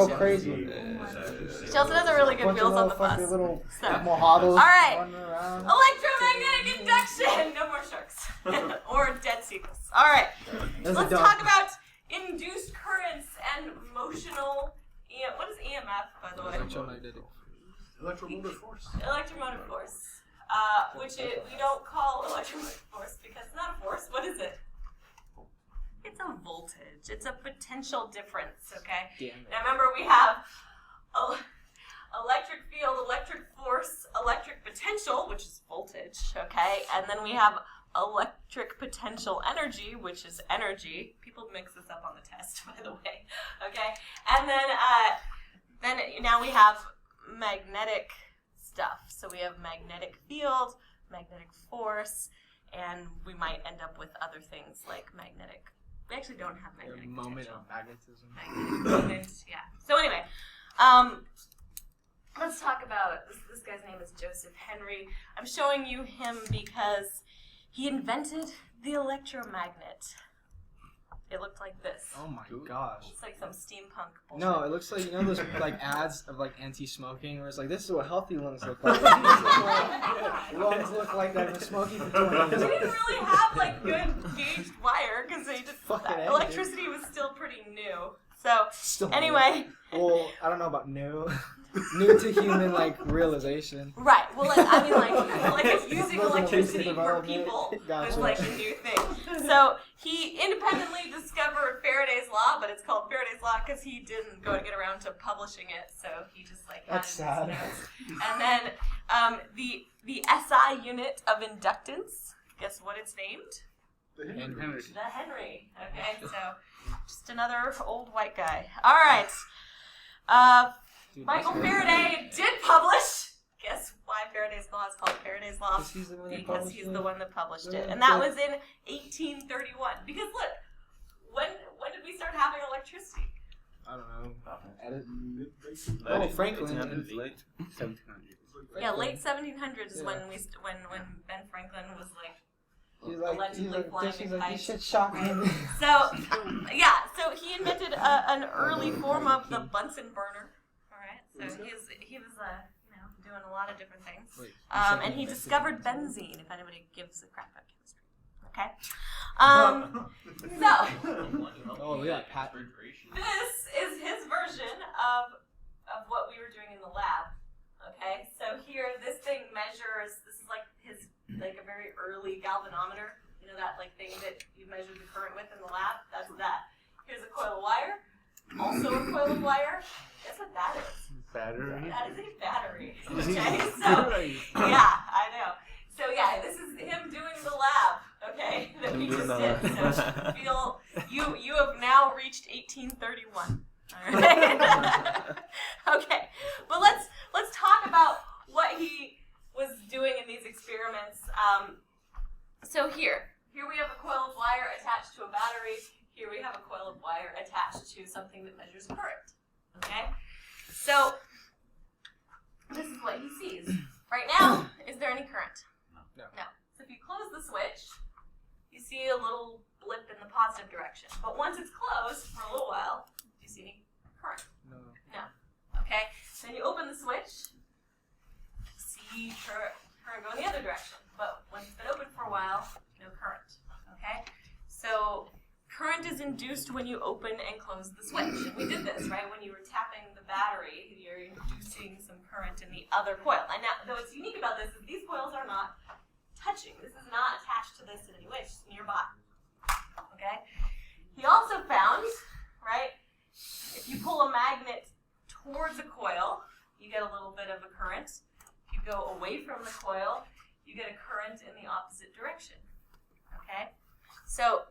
go crazy. She also does a really good Wheels on the Bus. Little So. mojados. All right. Electromagnetic induction. No more sharks. Or dead seagulls. All right. Let's talk about induced currents and motional. What is EMF, by the way? Electromagnetic. Electromotive force. Electromotive force. Which we don't call electromotive force because it's not a force. What is it? It's a voltage. It's a potential difference, okay? Now remember we have electric field, electric force, electric potential, which is voltage, okay? And then we have electric potential energy, which is energy. People mix this up on the test, by the way, okay? And then now we have magnetic stuff. So we have magnetic field, magnetic force, and we might end up with other things like magnetic. We actually don't have magnetic moment potential. of magnetism. Magnetic moment, yeah. So anyway, let's talk about this guy's name is Joseph Henry. I'm showing you him because he invented the electromagnet. It looked like this. Oh my gosh. It's like some steampunk bullshit. No, it looks like, you know those like ads of like anti-smoking where it's like, this is what healthy lungs look like. Lungs look like they've been smoking for 20 years. They didn't really have like good gauged wire because they just electricity was still pretty new. So anyway. Well, I don't know about new. New to human like realization. Right. Well, like using electricity for people was like a new thing. So he independently discovered Faraday's law, but it's called Faraday's law because he didn't get around to publishing it. So he just like had That's it in his sad. notes. And then the SI unit of inductance. Guess what it's named? The And Henry. The Henry. Okay. So just another old white guy. All right. Dude, Michael Faraday did publish. Guess why Faraday's law is called Faraday's law? Because he's the one that Because published he's it. the one that published it, Yeah, and that okay. was in 1831. Because look, when did we start having electricity? I don't know. Edit. Oh, Franklin. Late 1700s. Yeah, late 1700s is when Ben Franklin was like. He's like, Allegedly flying she's a like, you kite. should shock him. So he invented an early form of the Bunsen burner. All right, so he was doing a lot of different things. Wait, And he discovered benzene, if anybody gives a crap about chemistry. Okay? Oh, we got Pat. This is his version of what we were doing in the lab. Okay? So here, this thing measures, this is like his, like a very early galvanometer. You know that like thing that you measure the current with in the lab? That's that. Here's a coil of wire. Also a coil of wire. Guess what that is? Battery. That is a battery. Okay, so yeah, I know. So yeah, this is him doing the lab. Okay, that we just did. So you have now reached 1831. All right. Okay, but let's talk about what he was doing in these experiments. So here we have a coil of wire attached to a battery. Here we have a coil of wire attached to something that measures current. Okay. So, this is what he sees. Right now, is there any current? No. So if you close the switch, you see a little blip in the positive direction. But once it's closed for a little while, do you see any current? No. Okay? Then you open the switch, see current go in the other direction. But once it's been open for a while, no current. Okay? So, current is induced when you open and close the switch. And we did this, right? When you were tapping the battery, you're inducing some current in the other coil. And now, though what's unique about this is these coils are not touching. This is not attached to this in any way. It's just nearby. Okay? He also found, right, if you pull a magnet towards a coil, you get a little bit of a current. If you go away from the coil, you get a current in the opposite direction. Okay? So,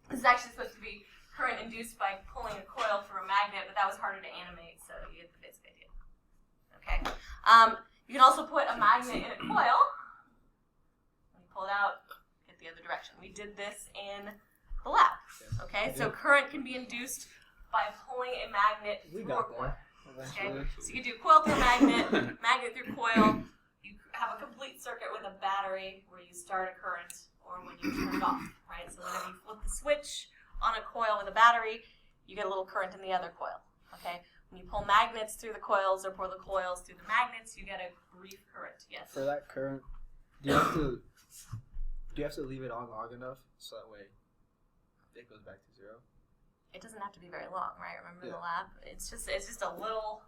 this is actually supposed to be current induced by pulling a coil through a magnet, but that was harder to animate, so you get the basic idea. Okay. You can also put a magnet in a coil. When you pull it out, get the other direction. We did this in the lab. Okay, so current can be induced by pulling a magnet through a coil. Okay, so you can do coil through magnet, magnet through coil. You have a complete circuit with a battery where you start a current or when you turn it off, right? So whenever you flip the switch on a coil with a battery, you get a little current in the other coil, okay? pull magnets through the coils or pull the coils through the magnets, you get a brief current. Yes. For that current, do you have to leave it on long enough so that way it goes back to zero? It doesn't have to be very long, right? Remember Yeah. the lab? It's just a little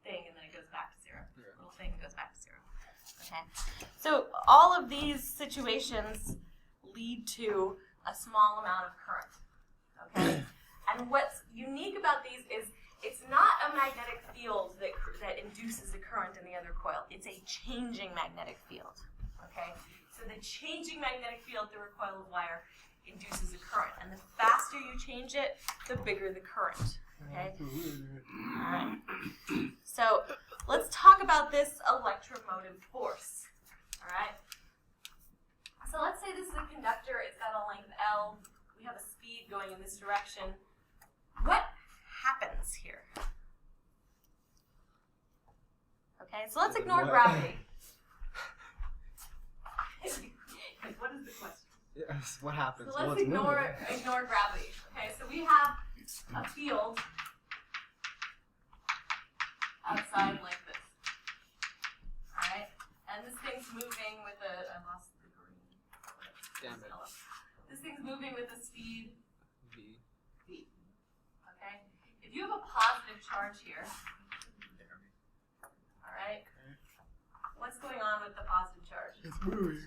thing, and then it goes back to zero. Yeah. Little thing and goes back to zero. Okay. So all of these situations lead to a small amount of current. Okay. And what's unique about these is it's not a magnetic field that induces a current in the other coil. It's a changing magnetic field. Okay. So the changing magnetic field through a coil of wire induces a current, and the faster you change it, the bigger the current. Okay. All right. So let's talk about this electromotive force. All right. So let's say this is a conductor. It's got a length L. We have a speed going in this direction. What happens here? Okay. So let's ignore gravity. What is the question? Yes. What happens? So let's What's ignore moving? gravity. Okay, so we have a field outside like this. Alright? And this thing's moving with I lost the green. Damn it. This thing's moving with a speed V. v. Okay? If you have a positive charge here, alright? What's going on with the positive charge? It's moving.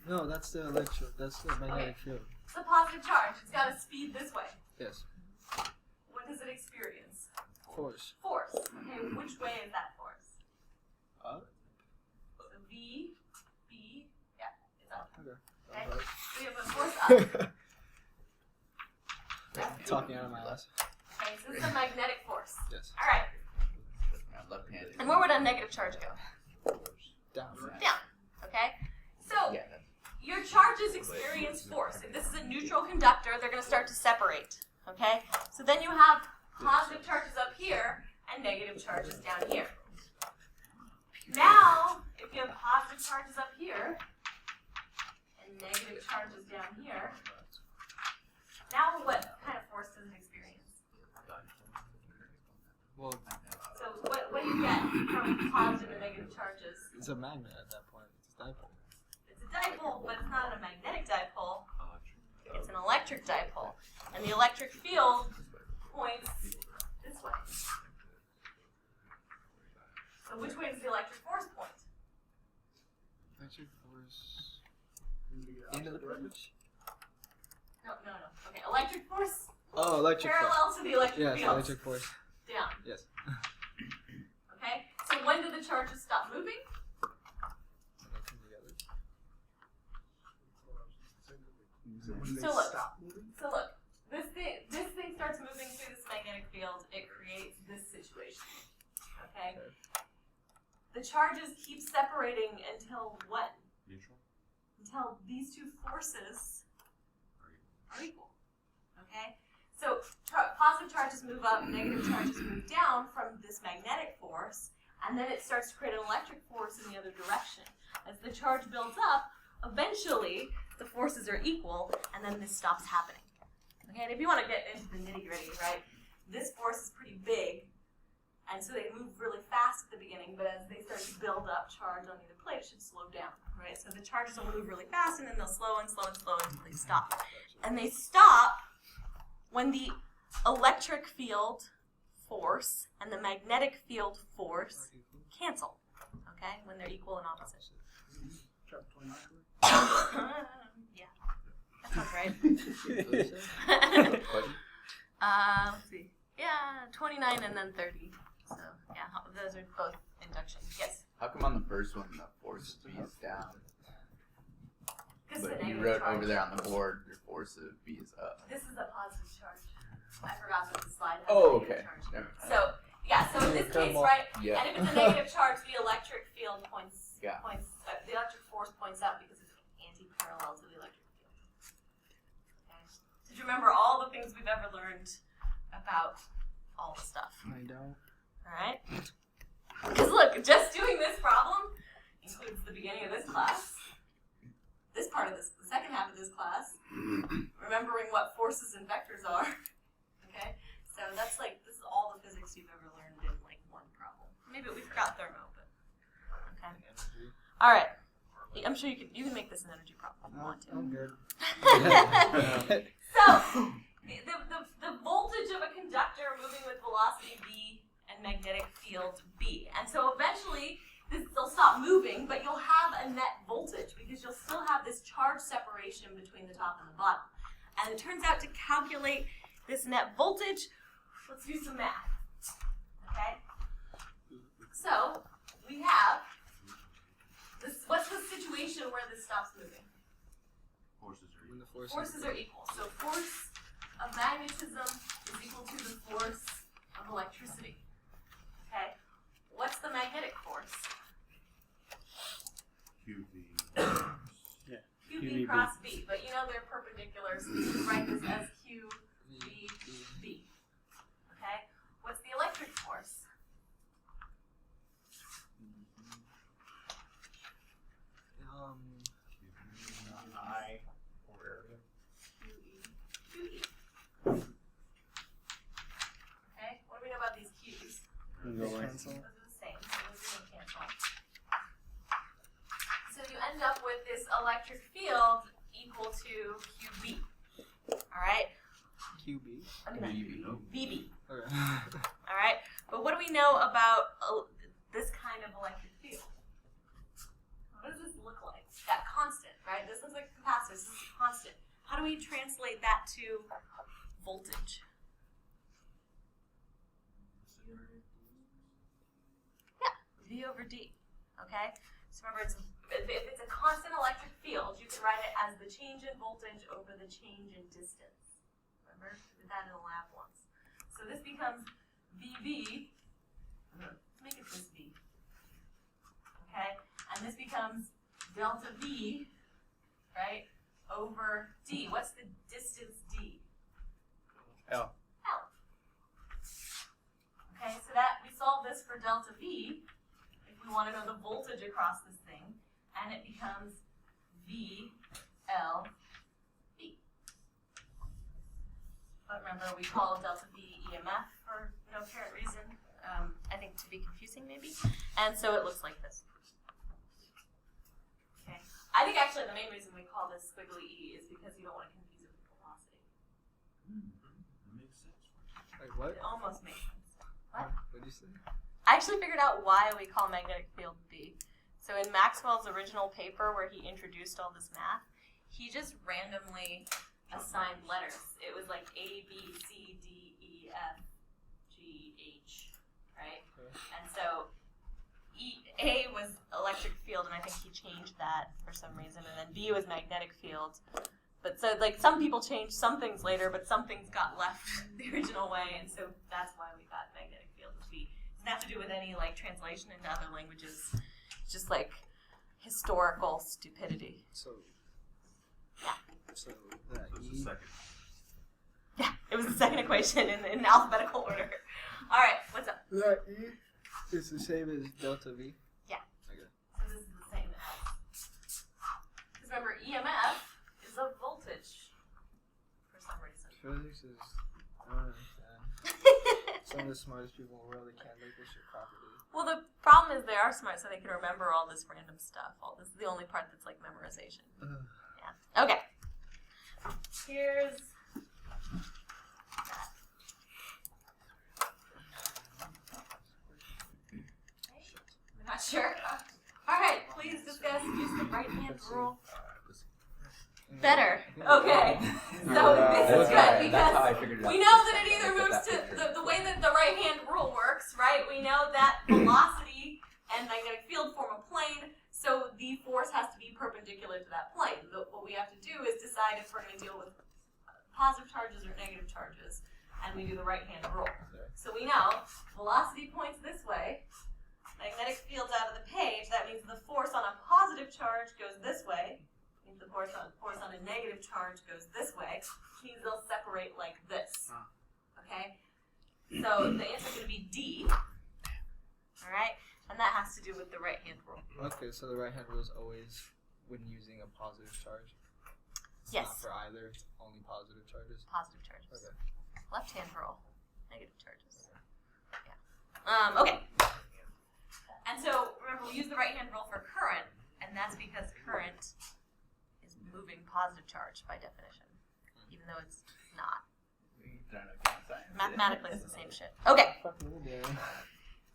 No, that's the magnetic field. It's a positive charge. It's got a speed this way. Yes. What does it experience? Force. Force. Okay, which way is that force? Up. So V, B, yeah, it's up. Okay. Okay? So we have a force up. Talking out of my ass. Okay, so this is a magnetic force. Yes. Alright. Left-handed. And where would a negative charge go? Down. Down. Okay? So Yeah. your charges experience force. If this is a neutral conductor, they're going to start to separate. Okay? So then you have positive charges up here and negative charges down here. Now, if you have positive charges up here and negative charges down here, now what kind of force does it experience? Well, So what do you get from positive and negative charges? it's a magnet at that point. It's a dipole. It's a dipole, but it's not a magnetic dipole. It's an electric dipole. And the electric field points this way. So which way does the electric force point? Electric force. Into the page? No. Okay, electric force Oh, electric force. parallel to the electric Yes, field. electric force. Down. Yes. Okay? So when do the charges stop moving? When they come together. When they So look. stop moving? So look, this thing starts moving through this magnetic field. It creates this situation. Okay? The charges keep separating until what? Neutral? Until these two forces are equal. Okay? So positive charges move up, negative charges move down from this magnetic force, and then it starts to create an electric force in the other direction. As the charge builds up, eventually the forces are equal, and then this stops happening. Okay, and if you want to get into the nitty-gritty, right, this force is pretty big, and so they move really fast at the beginning, but as they start to build up charge on either plate, it should slow down, right? So the charges will move really fast, and then they'll slow and slow and slow until they stop. And they stop when the electric field force and the magnetic field force cancel, okay, when they're equal and opposite. Chapter 29. Yeah, that sounds right. Question? Let's see. Yeah, 29 and then 30. So, yeah, those are both induction. Yes? How come on the first one the force of V is down, Because but the you negative wrote charge. over there on the board your force of V is up? This is a positive charge. I forgot that the slide has Oh, a negative okay. charge. Never mind. So, yeah, so in this case, right, Yeah. and if it's a negative charge, the electric field points, Yeah. the electric force points up because it's anti-parallel to the electric field. Okay? Did you remember all the things we've ever learned about all the stuff? I don't. Alright? Because look, just doing this problem includes the beginning of this class, this part of this, the second half of this class, remembering what forces and vectors are, and All right. I'm sure you can make this an energy problem if you want to. I'm good. So, the voltage of a conductor moving with velocity v and magnetic field b. And so eventually, they'll stop moving, but you'll have a net voltage because you'll still have this charge separation between the top and the bottom. And it turns out to calculate this net voltage, let's do some math. Okay? So, we have this. What's the situation where this stops moving? When the Forces are equal. So force of magnetism is equal to the force of electricity. Okay? What's the magnetic force? QV cross B. But you know they're perpendicular, so you can write this as QVB. Okay? What's the electric force? I or area. QE. Okay? What do we know about these Q's? Cancel. Those are the same, so those are going to cancel. So you end up with this electric field equal to QB. Alright? QB. I mean, not VB. Okay. Alright? But what do we know about this kind of electric field? What does this look like? That constant, right? This looks like a capacitor. This is constant. How do we translate that to voltage? Yeah, V over D. Okay? So remember, if it's a constant electric field, you can write it as the change in voltage over the change in distance. Remember? We did that in the lab once. So this becomes VV. Let's make it this V. Okay? And this becomes delta V, right, over D. What's the distance D? L. L. Okay, so that we solve this for delta V if we want to know the voltage across this thing, and it becomes V L V. But remember, we call delta V EMF for no apparent reason. I think to be confusing, maybe. And so it looks like this. Okay. I think actually the main reason we call this squiggly E is because you don't want to confuse it with velocity. Makes sense. Wait, what? It almost makes sense. What? What did you say? I actually figured out why we call magnetic field B. So in Maxwell's original paper where he introduced all this math, he just randomly assigned letters. It was like A, B, C, D, E, F, G, H, right? Okay. And so A was electric field, and I think he changed that for some reason, and then B was magnetic field. But so, like, some people changed some things later, but some things got left the original way, and so that's why we got magnetic field as B. It doesn't have to do with any, like, translation into other languages. It's just, like, historical stupidity. So. Yeah. So that That's the E. second. Yeah, it was the second equation in alphabetical order. All right, what's up? That E is the same as delta V. Yeah. Okay. So this is the same as. Because remember, EMF is a voltage for some reason. Physics is. I don't understand. Some of the smartest people in the world, they can't make this shit properly. Well, the problem is they are smart, so they can remember all this random stuff. All this is the only part that's like memorization. Yeah. Okay. Here's that. I'm not sure. All right, please discuss use the right hand rule. Better. Okay. So this is good That's how I because figured it out. we know that it either moves to the way that the right hand rule works, right? We know that velocity and magnetic field form a plane, so the force has to be perpendicular to that plane. What we have to do is decide if we're going to deal with positive charges or negative charges, and we do the right hand rule. So we know velocity points this way, magnetic field's out of the page. That means the force on a positive charge goes this way. Means the force on a negative charge goes this way. Which means they'll separate like this. Okay? So the answer is going to be D. All right? And that has to do with the right hand rule. Okay, so the right hand rule is always when using a positive charge. It's Yes. Not for either, only positive charges. Positive charges. Okay. Left hand rule. Negative charges. Yeah. Okay. And so remember, we use the right hand rule for current. And that's because current is moving positive charge by definition, even though it's not. We don't know kind of science. Mathematically, it's the same shit. Okay, Fucking idiot.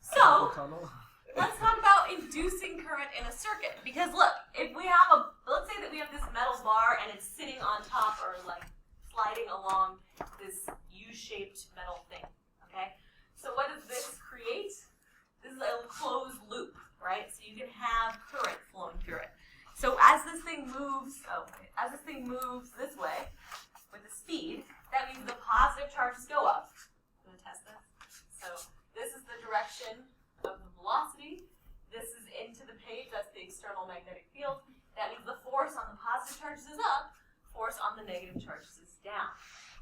so Tunnel. let's talk about inducing current in a circuit. Because look, if we have let's say that we have this metal bar and it's sitting on top or like sliding along this U-shaped metal thing, okay? So what does this create? This is a closed loop, right? So you can have current flowing through it. So as this thing moves, this way with the speed, that means the positive charges go up. I'm gonna test this. So this is the direction of the velocity. This is into the page, that's the external magnetic field. That means the force on the positive charges is up, force on the negative charges is down.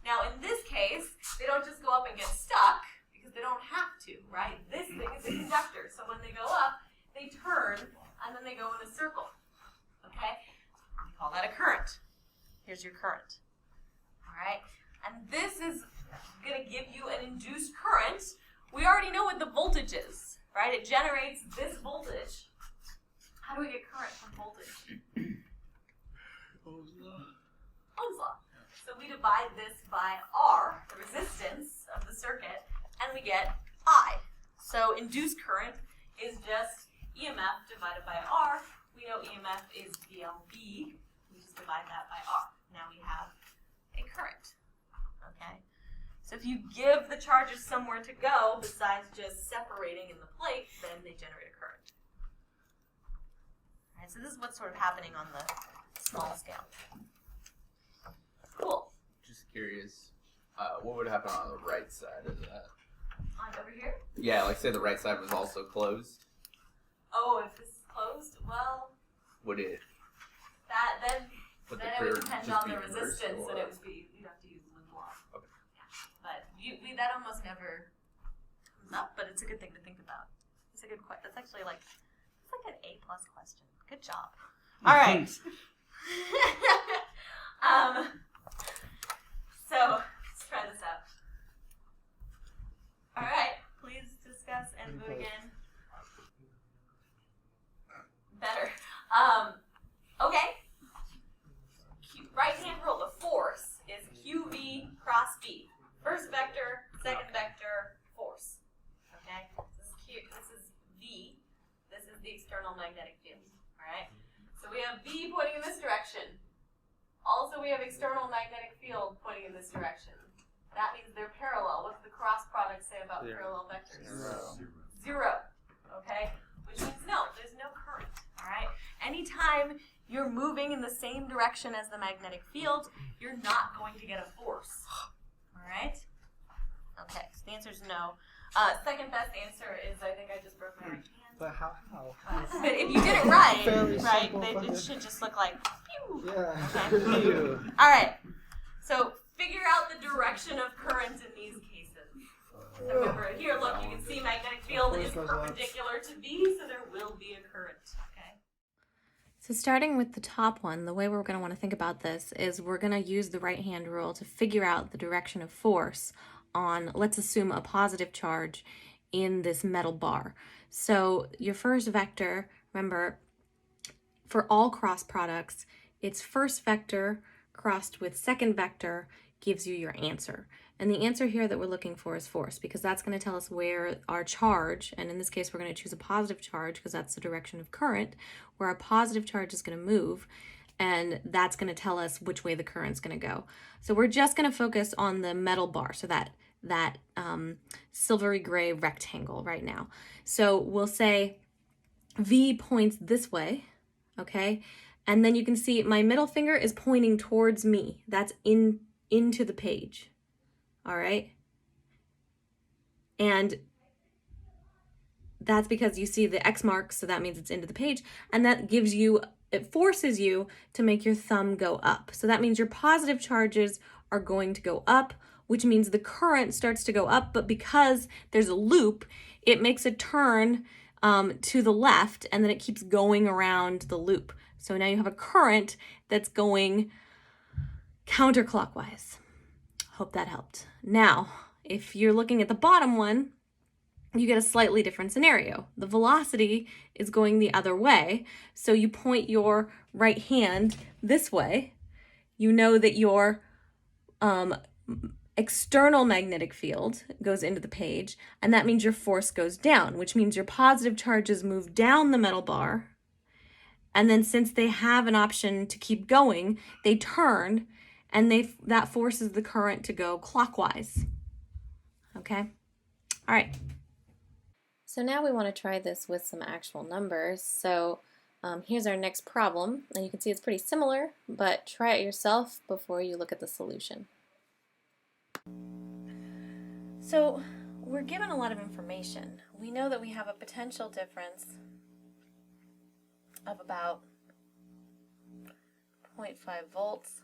Now in this case, they don't just go up and get stuck, because they don't have to, right? This thing is a conductor, so when they go up, they turn, and then they go in a circle, okay? We call that a current. Here's your current, all right? And this is gonna give you an induced current. We already know what the voltage is, right? It generates this voltage. How do we get current from voltage? Ohm's law. So we divide this by R, the resistance of the circuit, and we get I. So induced current is just EMF divided by R. We know EMF is VLB. We just divide that by R. Now we have a current. Okay? So if you give the charges somewhere to go besides just separating in the plate, then they generate a current. All right, so this is what's sort of happening on the small scale. Cool. Just curious, what would happen on the right side of that? On over here? Yeah, like say the right side was also closed. Oh, if this is closed, well, Would it? then Would the it would current depend just on be the reversed, resistance, and or- it would be, you'd have to use Lind's law. Okay. Yeah. But that almost never comes up, but it's a good thing to think about. It's a good question. That's actually it's like an A+ question. Good job. All right. So let's try this out. All right. Please discuss and vote again. Better. Okay. Right hand rule. The force is QV cross V. First vector, second vector, force. Okay. This is Q. This is V. This is the external magnetic field. All right. So we have V pointing in this direction. Also, we have external magnetic field pointing in this direction. That means they're parallel. What's the cross product say about parallel vectors? Zero. Okay? Which means no, there's no current. All right? Anytime you're moving in the same direction as the magnetic field, you're not going to get a force. All right? Okay, so the answer is no. Second best answer is I think I just broke my right hand. But how? But if you did it right, Fairly right, simple it fucking- should just look like pew. Yeah. Okay. You. All right. So figure out the direction of current in these cases. So remember, here, look, you can see magnetic field is perpendicular to V, so there will be a current. Okay. So starting with the top one, the way we're going to want to think about this is we're going to use the right-hand rule to figure out the direction of force on, let's assume, a positive charge in this metal bar. So your first vector, remember, for all cross products, it's first vector crossed with second vector gives you your answer. And the answer here that we're looking for is force, because that's going to tell us where our charge, and in this case we're going to choose a positive charge because that's the direction of current, where our positive charge is going to move, and that's going to tell us which way the current's going to go. So we're just going to focus on the metal bar, so that silvery gray rectangle right now. So we'll say V points this way, okay? And then you can see my middle finger is pointing towards me. That's into the page, all right? And that's because you see the X mark, so that means it's into the page, and that gives you, it forces you to make your thumb go up. So that means your positive charges are going to go up, which means the current starts to go up, but because there's a loop, it makes a turn to the left, and then it keeps going around the loop. So now you have a current that's going counterclockwise. Hope that helped. Now, if you're looking at the bottom one, you get a slightly different scenario. The velocity is going the other way, so you point your right hand this way. You know that your external magnetic field goes into the page, and that means your force goes down, which means your positive charges move down the metal bar. And then since they have an option to keep going, they turn, and that forces the current to go clockwise. Okay? All right. So now we want to try this with some actual numbers. So here's our next problem, and you can see it's pretty similar, but try it yourself before you look at the solution. So we're given a lot of information. We know that we have a potential difference of about 0.5 volts,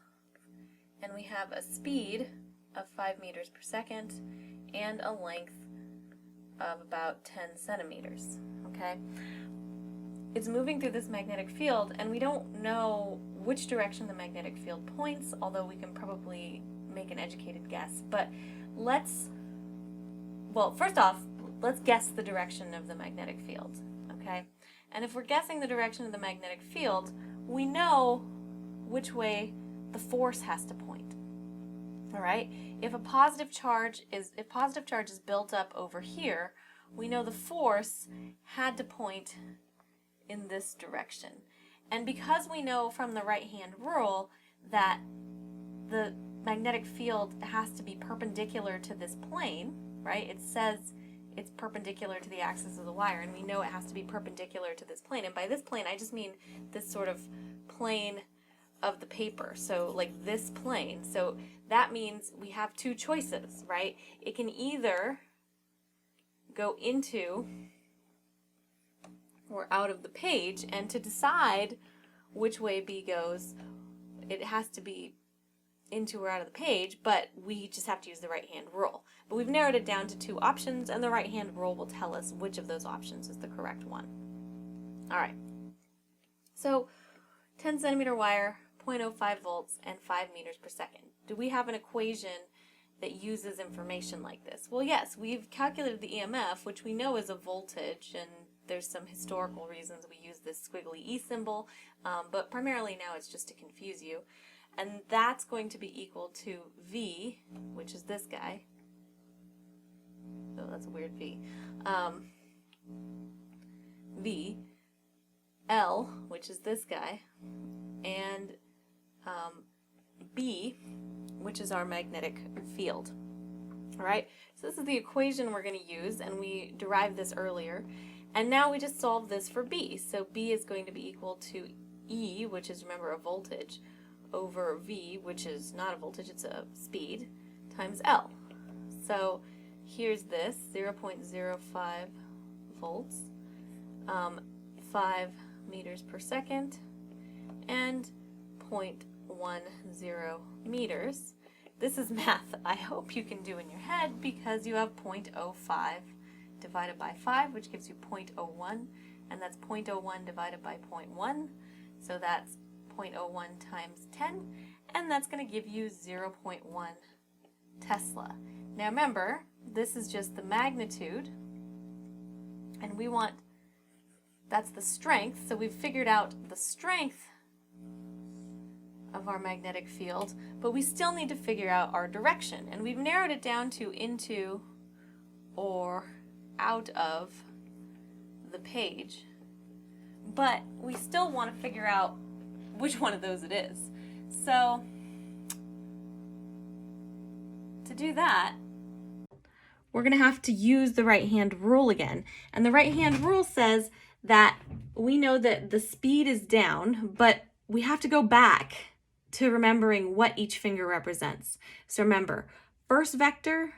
and we have a speed of 5 meters per second and a length of about 10 centimeters, okay? It's moving through this magnetic field, and we don't know which direction the magnetic field points, although we can probably make an educated guess. But first off, let's guess the direction of the magnetic field, okay? And if we're guessing the direction of the magnetic field, we know which way the force has to point. All right? If positive charge is built up over here, we know the force had to point in this direction. And because we know from the right-hand rule that the magnetic field has to be perpendicular to this plane, right? It says it's perpendicular to the axis of the wire, and we know it has to be perpendicular to this plane. And by this plane, I just mean this sort of plane of the paper, so like this plane. So that means we have two choices, right? It can either go into or out of the page, and to decide which way B goes, it has to be into or out of the page, but we just have to use the right-hand rule. But we've narrowed it down to two options, and the right-hand rule will tell us which of those options is the correct one. All right. So 10 centimeter wire, 0.05 volts, and 5 meters per second. Do we have an equation that uses information like this? Well, yes, we've calculated the EMF, which we know is a voltage, and there's some historical reasons we use this squiggly E symbol, but primarily now it's just to confuse you. And that's going to be equal to V, which is this guy. Oh, that's a weird V. V, L, which is this guy, and B, which is our magnetic field. All right, so this is the equation we're going to use, and we derived this earlier. And now we just solve this for B. So B is going to be equal to E, which is, remember, a voltage, over V, which is not a voltage, it's a speed, times L. So here's this, 0.05 volts, 5 meters per second, and 0.10 meters. This is math I hope you can do in your head, because you have 0.05 divided by 5, which gives you 0.01, and that's 0.01 divided by 0.1, so that's 0.01 times 10, and that's going to give you 0.1 Tesla. Now remember, this is just the magnitude, and we want, that's the strength, so we've figured out the strength of our magnetic field, but we still need to figure out our direction, and we've narrowed it down to into or out of the page, but we still want to figure out which one of those it is. So to do that, we're going to have to use the right-hand rule again. And the right-hand rule says that we know that the speed is down, but we have to go back to remembering what each finger represents. So remember, first vector,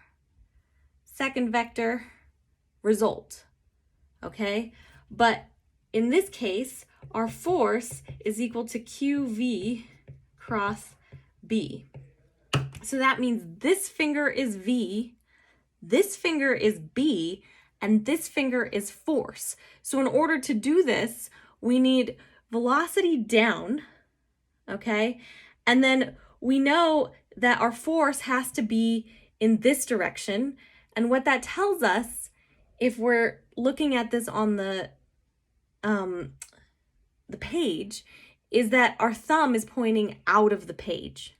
second vector, result. Okay? But in this case, our force is equal to QV cross B. So that means this finger is V, this finger is B, and this finger is force. So in order to do this, we need velocity down, okay? And then we know that our force has to be in this direction. And what that tells us if we're looking at this on the page, is that our thumb is pointing out of the page.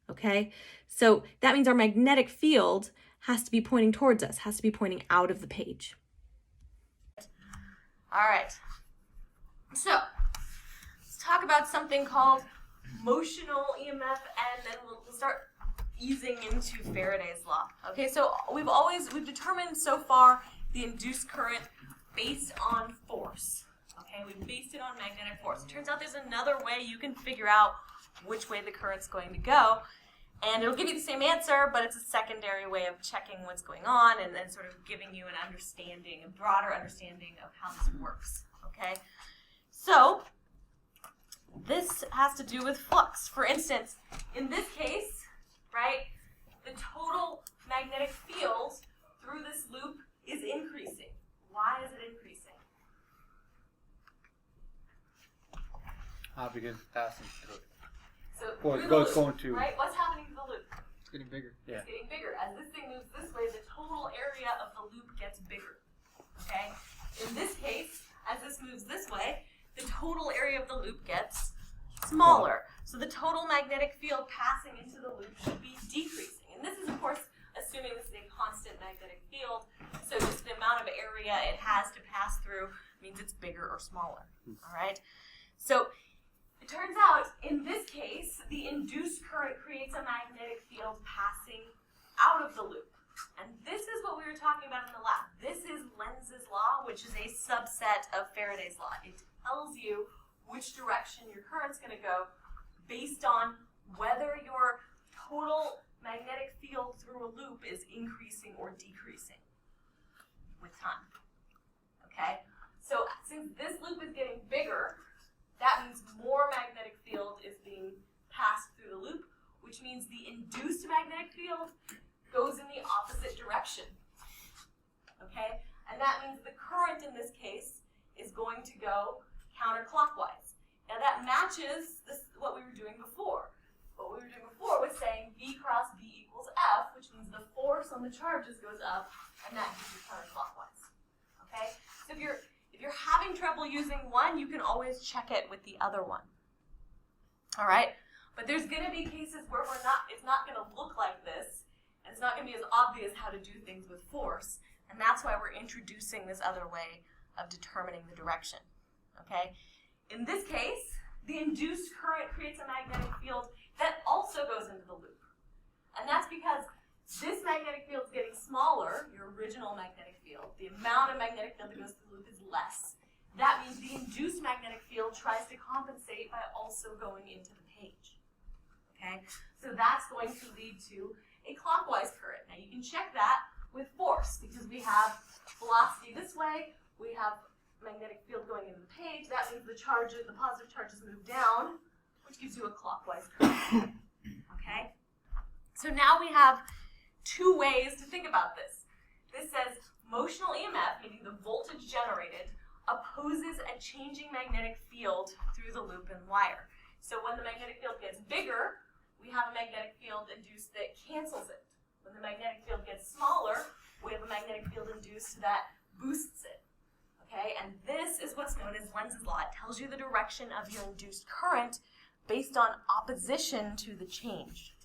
Okay, so that means our magnetic field has to be pointing towards us, has to be pointing out of the page. All right. So let's talk about something called motional EMF, and then we'll start easing into Faraday's law. Okay, so we've determined so far the induced current based on force. Okay, we've based it on magnetic force. It turns out there's another way you can figure out which way the current's going to go, and it'll give you the same answer, but it's a secondary way of checking what's going on and then sort of giving you an understanding, a broader understanding of how this works. Okay, so this has to do with flux. For instance, in this case, right, the total magnetic field through this loop is increasing. Why is it increasing? Because passing through. So Well, through it the goes loop, going to- right? What's happening to the loop? It's getting bigger. Yeah. It's getting bigger. As this thing moves this way, the total area of the loop gets bigger. Okay? In this case, as this moves this way, the total area of the loop gets smaller. So the total magnetic field passing into the loop should be decreasing. And this is, of course, assuming this is a constant magnetic field. So just the amount of area it has to pass through means it's bigger or smaller. All right? So it turns out, in this case, the induced current creates a magnetic field passing out of the loop. And this is what we were talking about in the lab. This is Lenz's law, which is a subset of Faraday's law. It tells you which direction your current's going to go based on whether your total magnetic field through a loop is increasing or decreasing with time. Okay? So since this loop is getting bigger, that means more magnetic field is being passed through the loop, which means the induced magnetic field goes in the opposite direction. Okay? And that means the current in this case is going to go counterclockwise. Now that matches what we were doing before. What we were doing before was saying V cross B equals F, which means the force on the charges goes up, and that gives you counterclockwise. Okay? So if you're having trouble using one, you can always check it with the other one. All right? But there's going to be cases where it's not going to look like this, and it's not going to be as obvious how to do things with force, and that's why we're introducing this other way of determining the direction. Okay? In this case, the induced current creates a magnetic field that also goes into the loop. And that's because this magnetic field is getting smaller, your original magnetic field. The amount of magnetic field that goes through the loop is less. That means the induced magnetic field tries to compensate by also going into the page. Okay? So that's going to lead to a clockwise current. Now you can check that with force because we have velocity this way, we have magnetic field going into the page. That means the positive charges move down, which gives you a clockwise current. Okay? So now we have two ways to think about this. This says motional EMF, meaning the voltage generated, opposes a changing magnetic field through the loop and wire. So when the magnetic field gets bigger, we have a magnetic field induced that cancels it. When the magnetic field gets smaller, we have a magnetic field induced that boosts it. Okay, and this is what's known as Lenz's law. It tells you the direction of your induced current based on opposition to the change.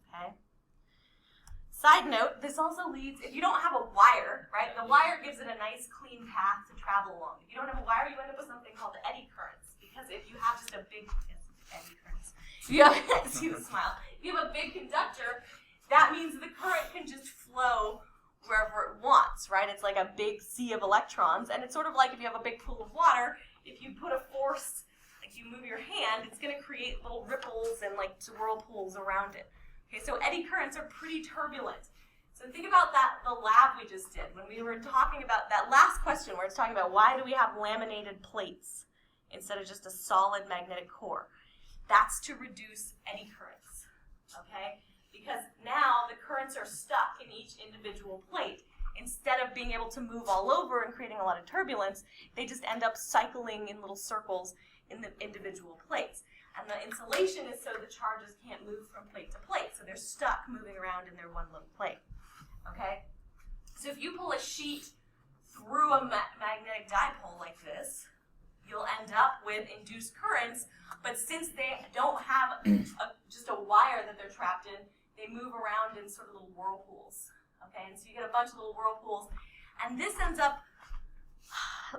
Okay? Side note, this also leads, if you don't have a wire, right, the wire gives it a nice clean path to travel along. If you don't have a wire, you end up with something called eddy currents, because if you have just a big, eddy currents, if you have, see the smile, if you have a big conductor, that means the current can just flow wherever it wants, right? It's like a big sea of electrons, and it's sort of like if you have a big pool of water, if you put a force, like you move your hand, it's going to create little ripples and like whirlpools around it. Okay, so eddy currents are pretty turbulent. So think about that, the lab we just did, when we were talking about that last question where it's talking about why do we have laminated plates instead of just a solid magnetic core. That's to reduce eddy currents, okay? Because now the currents are stuck in each individual plate. Instead of being able to move all over and creating a lot of turbulence, they just end up cycling in little circles in the individual plates. And the insulation is so the charges can't move from plate to plate. So they're stuck moving around in their one little plate. Okay? So if you pull a sheet sheet through a magnetic dipole like this, you'll end up with induced currents, but since they don't have just a wire that they're trapped in, they move around in sort of little whirlpools, okay? And so you get a bunch of little whirlpools, and this ends up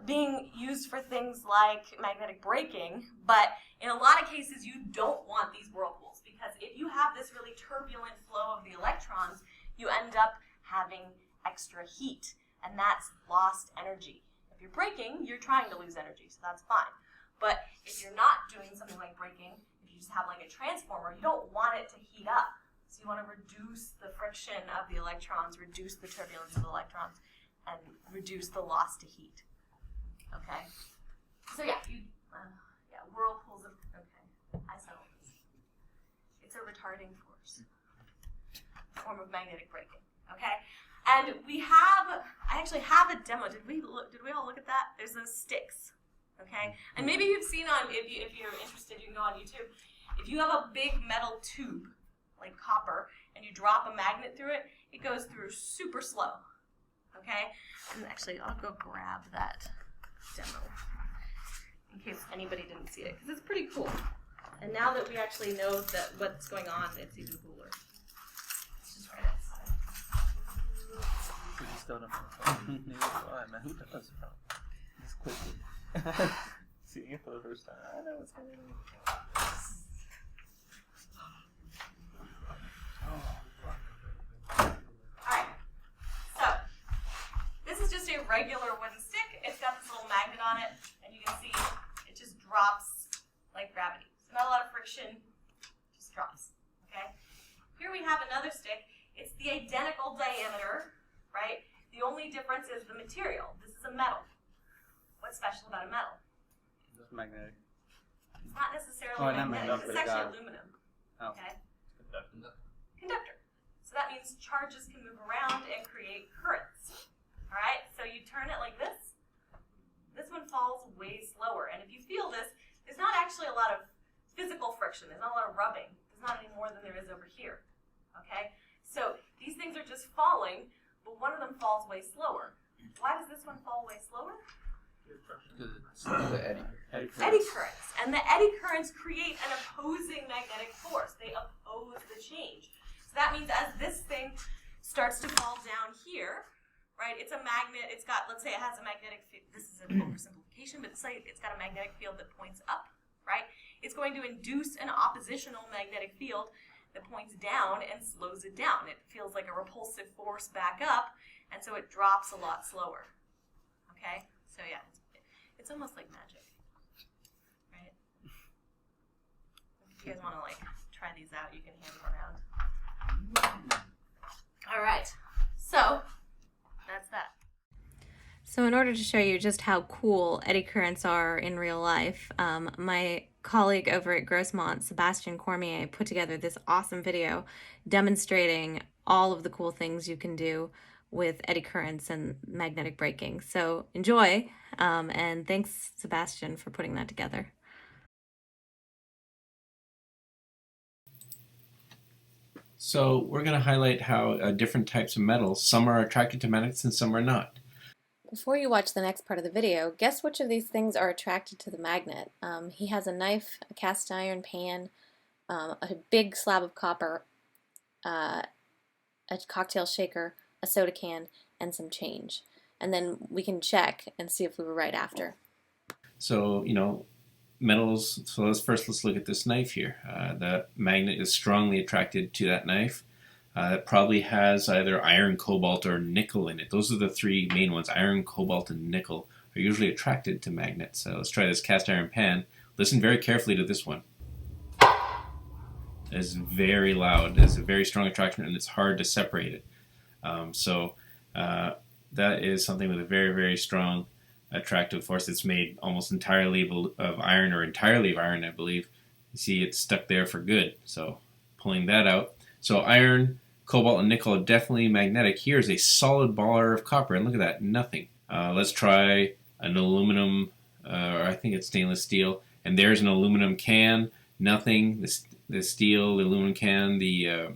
being used for things like magnetic braking, but in a lot of cases you don't want these whirlpools, because if you have this really turbulent flow of the electrons, you end up having extra heat, and that's lost energy. If you're braking, you're trying to lose energy, so that's fine. But if you're not doing something like braking, if you just have like a transformer, you don't want it to heat up. So you want to reduce the friction of the electrons, reduce the turbulence of the electrons, and reduce the loss to heat. Okay? So yeah, whirlpools of, okay, I settled this. It's a retarding force, form of magnetic braking, okay? And I actually have a demo. Did we all look at that? There's those sticks, okay? And maybe you've seen if you're interested, you can go on YouTube. If you have a big metal tube, like copper, and you drop a magnet through it, it goes through super slow, okay? And actually, I'll go grab that demo in case anybody didn't see it, because it's pretty cool. And now that we actually know that what's going on, it's even cooler. Let's just write it. We still don't know why, man. Who does it? Just quickly. Seeing it for the first time. I know what's going on. Alright, so this is just a regular wooden stick. It's got this little magnet on it, and you can see it just drops like gravity. So not a lot of friction, just drops, okay? Here we have another stick. It's the identical diameter, right? The only difference is the material. This is a metal. What's special about a metal? It's magnetic. It's not necessarily not magnetic. magnetic, It's actually but aluminum, Oh. okay? Conductor. So that means charges can move around and create currents. All right, so you turn it like this. This one falls way slower. And if you feel this, there's not actually a lot of physical friction. There's not a lot of rubbing. There's not any more than there is over here. Okay, so these things are just falling, but one of them falls way slower. Why does this one fall way slower? The eddy. Eddy currents. And the eddy currents create an opposing magnetic force. They oppose the change. So that means as this thing starts to fall down here, right, it's a magnet, it's got, let's say it has a magnetic field, this is an oversimplification, but say it's got a magnetic field that points up, right? It's going to induce an oppositional magnetic field that points down and slows it down. It feels like a repulsive force back up, and so it drops a lot slower, okay? So yeah, it's almost like magic, right? If you guys want to like try these out, you can hand them around. All right, so that's that. So in order to show you just how cool eddy currents are in real life, my colleague over at Grossmont, Sebastian Cormier, put together this awesome video demonstrating all of the cool things you can do with eddy currents and magnetic braking. So enjoy, and thanks, Sebastian, for putting that together. So we're going to highlight how different types of metals, some are attracted to magnets and some are not. Before you watch the next part of the video, guess which of these things are attracted to the magnet. He has a knife, a cast iron pan, a big slab of copper, a cocktail shaker, a soda can, and some change. And then we can check and see if we were right after. So, metals, so let's look at this knife here. The magnet is strongly attracted to that knife. It probably has either iron, cobalt, or nickel in it. Those are the three main ones. Iron, cobalt, and nickel are usually attracted to magnets. So let's try this cast iron pan. Listen very carefully to this one. It's very loud. It's a very strong attraction, and it's hard to separate it. That is something with a very, very strong attractive force. It's made almost entirely of iron, or entirely of iron, I believe. You see it's stuck there for good. So pulling that out. So iron, cobalt, and nickel are definitely magnetic. Here's a solid bar of copper, and look at that, nothing. Let's try an aluminum, or I think it's stainless steel, and there's an aluminum can, nothing. The steel, the aluminum can, the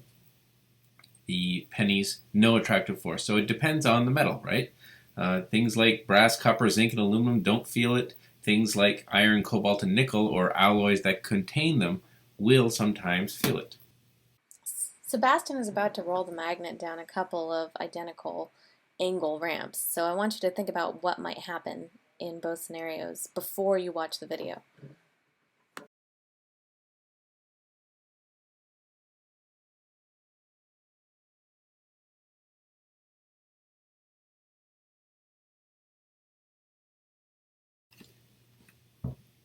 pennies, no attractive force. So it depends on the metal, right? Things like brass, copper, zinc, and aluminum don't feel it. Things like iron, cobalt, and nickel, or alloys that contain them, will sometimes feel it. Sebastian is about to roll the magnet down a couple of identical angle ramps, so I want you to think about what might happen in both scenarios before you watch the video.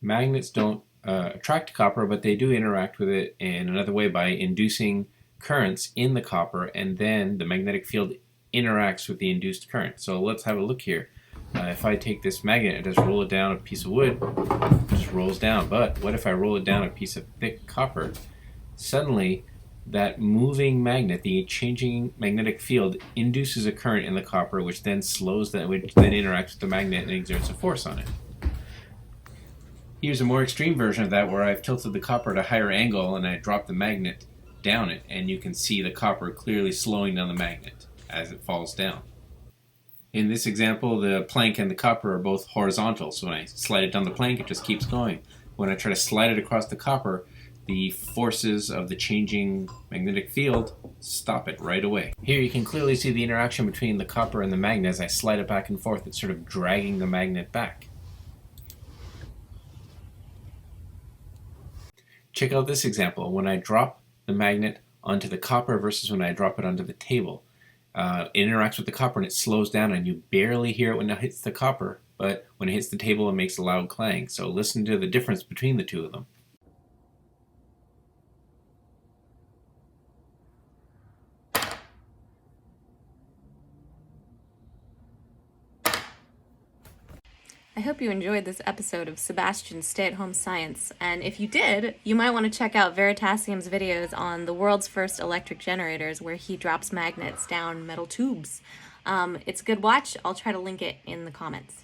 Magnets don't attract copper, but they do interact with it in another way by inducing currents in the copper, and then the magnetic field interacts with the induced current. So let's have a look here. If I take this magnet and just roll it down a piece of wood, it just rolls down. But what if I roll it down a piece of thick copper? Suddenly, that moving magnet, the changing magnetic field, induces a current in the copper, which then slows that, which then interacts with the magnet and exerts a force on it. Here's a more extreme version of that where I've tilted the copper at a higher angle and I drop the magnet down it, and you can see the copper clearly slowing down the magnet as it falls down. In this example, the plank and the copper are both horizontal, so when I slide it down the plank, it just keeps going. When I try to slide it across the copper, the forces of the changing magnetic field stop it right away. Here you can clearly see the interaction between the copper and the magnet. As I slide it back and forth, it's sort of dragging the magnet back. Check out this example. When I drop the magnet onto the copper versus when I drop it onto the table. It interacts with the copper and it slows down, and you barely hear it when it hits the copper, but when it hits the table it makes a loud clang. So listen to the difference between the two of them. I hope you enjoyed this episode of Sebastian's Stay-at-Home Science, and if you did, you might want to check out Veritasium's videos on the world's first electric generators, where he drops magnets down metal tubes. It's a good watch. I'll try to link it in the comments.